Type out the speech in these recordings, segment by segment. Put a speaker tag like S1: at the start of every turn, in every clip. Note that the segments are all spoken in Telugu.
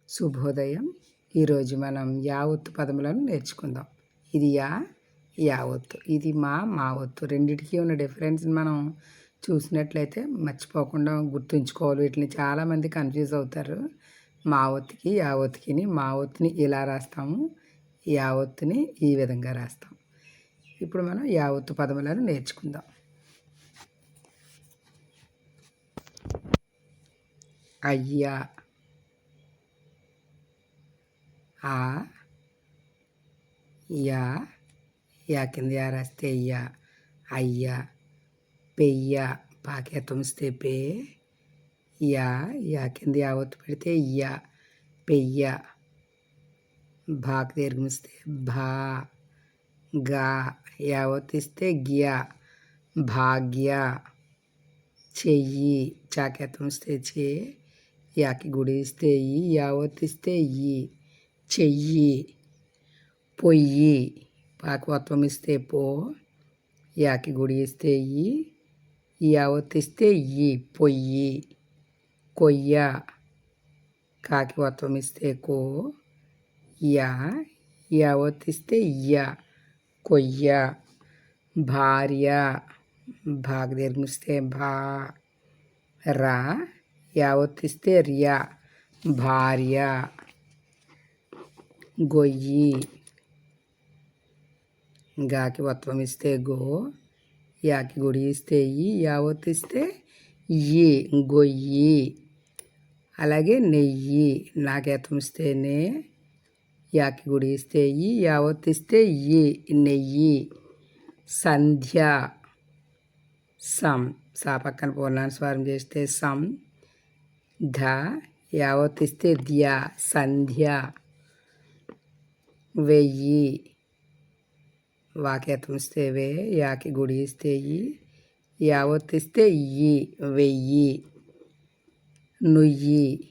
S1: శుభోదయం. ఈరోజు మనం యావత్తు పదములను నేర్చుకుందాం. ఇది యావత్తు, ఇది మా ఒత్తు. రెండిటికి ఉన్న డిఫరెన్స్ని మనం చూసినట్లయితే మర్చిపోకుండా గుర్తుంచుకోవాలి. వీటిని చాలామంది కన్ఫ్యూజ్ అవుతారు. మా ఒత్తుకి యావత్తుకిని. మా ఒత్తుని ఇలా రాస్తాము, యావత్తుని ఈ విధంగా రాస్తాం. ఇప్పుడు మనం యావత్తు పదములను నేర్చుకుందాం. అయ్యా, ఆ, యా కింద యా రాస్తే అయ్యా. పెయ్య, పాకే తుమిస్తే పే. యా కింద యావత్తు పెడితే పెయ్య. భాకి దీర్ఘమిస్తే భా. గా యావత్తు ఇస్తే గ్యా, భాగ్య. చెయ్యి, చాకే తుమిస్తే చే. యాకి గుడి ఇస్తే యావత్తు ఇస్తే చెయ్యి. పొయ్యి, పాకవత్వం ఇస్తే పో. యాకి గుడి ఇస్తే యావత్తు ఇస్తే పొయ్యి. కొయ్య, కాకి వత్వం ఇస్తే కో. యావత్తు ఇస్తే కొయ్య. భార్య, భాగ దీర్ఘమిస్తే భా. రా యావత్తు ఇస్తే భార్య. గొయ్యి, గాకి వత్వం ఇస్తే గో. యాకి గుడి ఇస్తే యావత్తు ఇస్తే గొయ్యి. అలాగే నెయ్యి, నాకేతం ఇస్తే నే. యాకి గుడి ఇస్తే యావత్తు ఇస్తే నెయ్యి. సంధ్య, సం, సా పక్కన పూర్ణానుస్వారం చేస్తే సం. ధ యావత్తు ఇస్తే సంధ్య. వెయ్యి, వాకేతం ఇస్తే వే. యాకి గుడి ఇస్తే యావత్తు ఇస్తే వెయ్యి. నుయ్యి,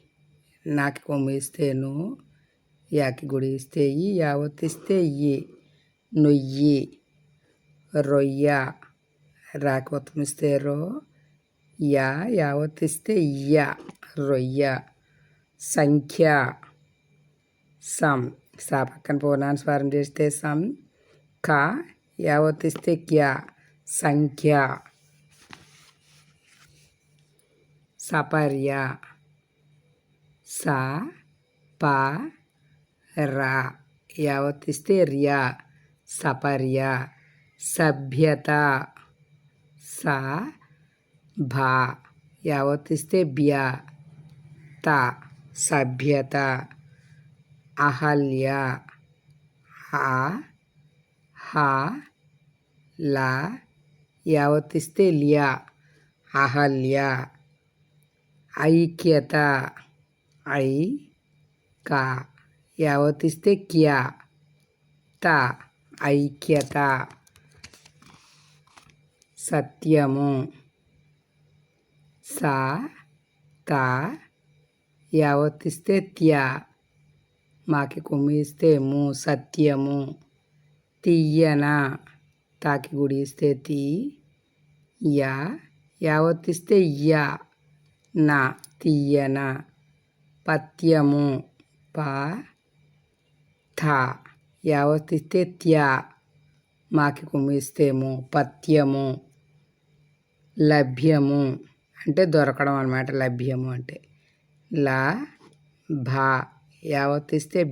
S1: నాకి కొమ్ము ఇస్తే ను. యాకి గుడి ఇస్తే యావత్తు ఇస్తే నుయ్యి. రొయ్య, రాకి వత్వం ఇస్తే రో. యావత్తు ఇస్తే రొయ్య. సంఖ్య, సం, సా పక్కన పూర్ణానుస్వారం చేస్తే సం. కా యావత్తు ఇస్తే సంఖ్య. సపర్య, సా పా రా యావత్తు ఇస్తే సపర్య. సభ్యత, సా భా యావత్తు ఇస్తే త, సభ్యత. అహల్య, హా లా యావత్తు ఇస్తే అహల్య. ఐక్యత, కా యావత్తు ఇస్తే త, ఐక్యత. సత్యము, సా తా యావత్తు ఇస్తే మాకి కొమ్ము ఇస్తే ము. సత్యము. తీయన, తాకి గుడి ఇస్తే తీ. యావత్తు ఇస్తే నా, తీయన. పత్యము, పా థా యావత్తు ఇస్తే మాకి కొమ్ము ఇస్తే ము. పత్యము. లభ్యము అంటే దొరకడం అన్నమాట. లభ్యము అంటే లా భా యావత్తు ఇస్తే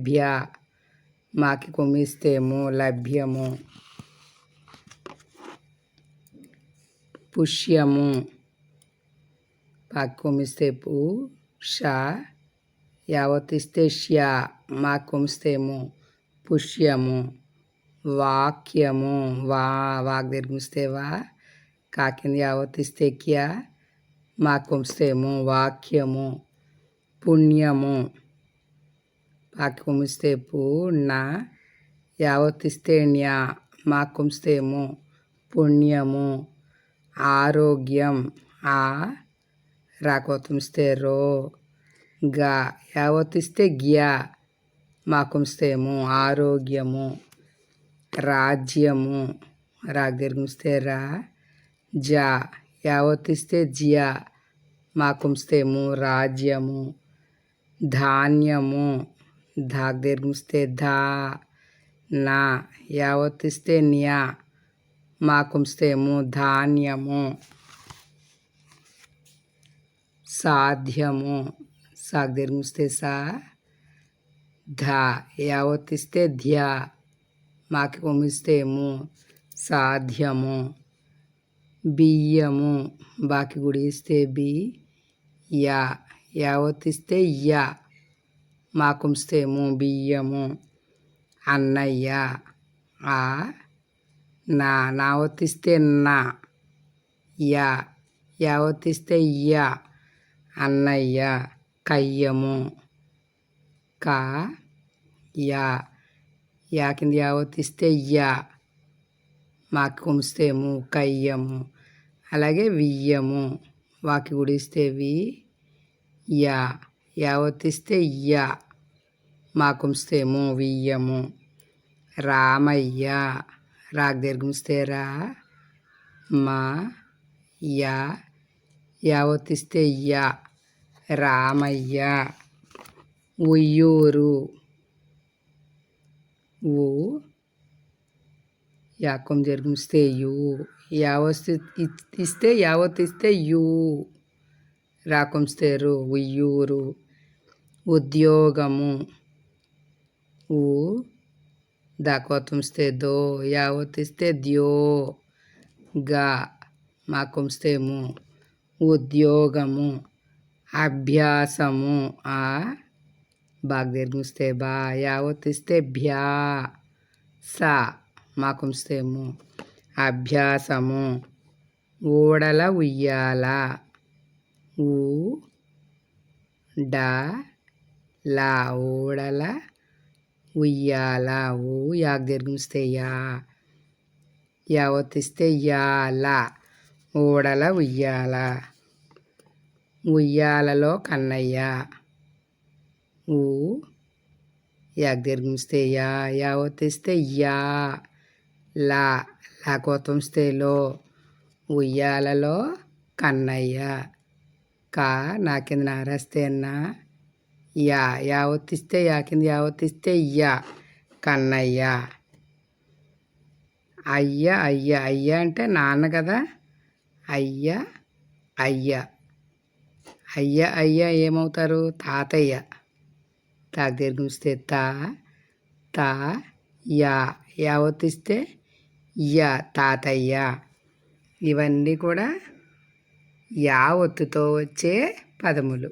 S1: మాకి కొమ్ము ఇస్తే ము. లభ్యము. పుష్యము, పాకి కొమ్ము ఇస్తే పు. షా యావత్తు ఇస్తే మాకి కొమ్ము ఇస్తే ము. పుష్యము. వాక్యము, వాక్ దీర్ఘమిస్తే వా. కాకింది యావత్తు ఇస్తే మాకి కొమ్ము ఇస్తే ము. వాక్యము. పుణ్యము, పాకి కొమ్ము ఇస్తే పు. నా యావత్తు ఇస్తే మాకి కొమ్ము ఇస్తే ము. పుణ్యము. ఆరోగ్యం, రాకొత్తం ఇస్తే రో. గా యావత్తు ఇస్తే మాకి కొమ్ము ఇస్తే ము. ఆరోగ్యము. రాజ్యము, రాకి దీర్ఘమిస్తే రా. జా యావత్తు ఇస్తే మాకి కొమ్ము ఇస్తే ము. రాజ్యము. ధాన్యము ధాకు దీర్ఘమిస్తే ధా నా యావత్తిస్తే న్యా మాకుంస్తే ము ధాన్యము సాధ్యము సాకు దీర్ఘమిస్తే సా ధా యావత్తిస్తే ధ్యా మాకి కొమిస్తే ము సాధ్యము బియ్యము బాకి గుడిస్తే బి యా యావత్తిస్తే యా మాకుంస్తే ము బియ్యము అన్నయ్య ఆ నా నావత్తిస్తే నా యా యావత్తిస్తే యా అన్నయ్య కయ్యము కా యా యా కింద యావత్తిస్తే యా మాకు కొమిస్తే ము కయ్యము అలాగే వియ్యము వాకి గుడిస్తే వి యా యావత్తిస్తే యా మాకుంస్తే ము వియ్యము రామయ్య రాకు దీర్ఘమిస్తే రా మా యా యావత్తిస్తే యా రామయ్య ఉయ్యూరు ఊ యాకం దీర్ఘమిస్తే యు ఇస్తే యావత్తిస్తే యు రాకంస్తే రు ఉయ్యూరు ఉద్యోగము ఊ దాకొత్తంస్తే దో యావత్తిస్తే ద్యో గా మాకంస్తే ము ఉద్యోగము అభ్యాసము ఆ బాగా దీర్ఘమిస్తే బా యావత్తిస్తే భ్యా సా మాకుంస్తే ము అభ్యాసము ఊడల ఉయ్యాల ఊ డా లా ఊడల ఉయ్యాల ఊ యాకు దీర్ఘమిస్తే యా యావత్తిస్తే యాల ఊడల ఉయ్యాల ఉయ్యాలలో కన్నయ్య ఊ యాకు దీర్ఘమిస్తే యా యావత్తిస్తే యా లా లాకోత్తంస్తే లో ఉయ్యాలలో కన్నయ్య కా నా కింద నారేస్తే నా యా యావత్తిస్తే యా కింద యావత్తిస్తే యా కన్నయ్య అయ్య అయ్య అయ్య అంటే నాన్న కదా అయ్య అయ్య అయ్య అయ్య ఏమవుతారు తాతయ్య తాకు దీర్ఘమిస్తే తా తా యా యావత్తిస్తే యా తాతయ్య ఇవన్నీ కూడా యావత్తుతో వచ్చే పదములు.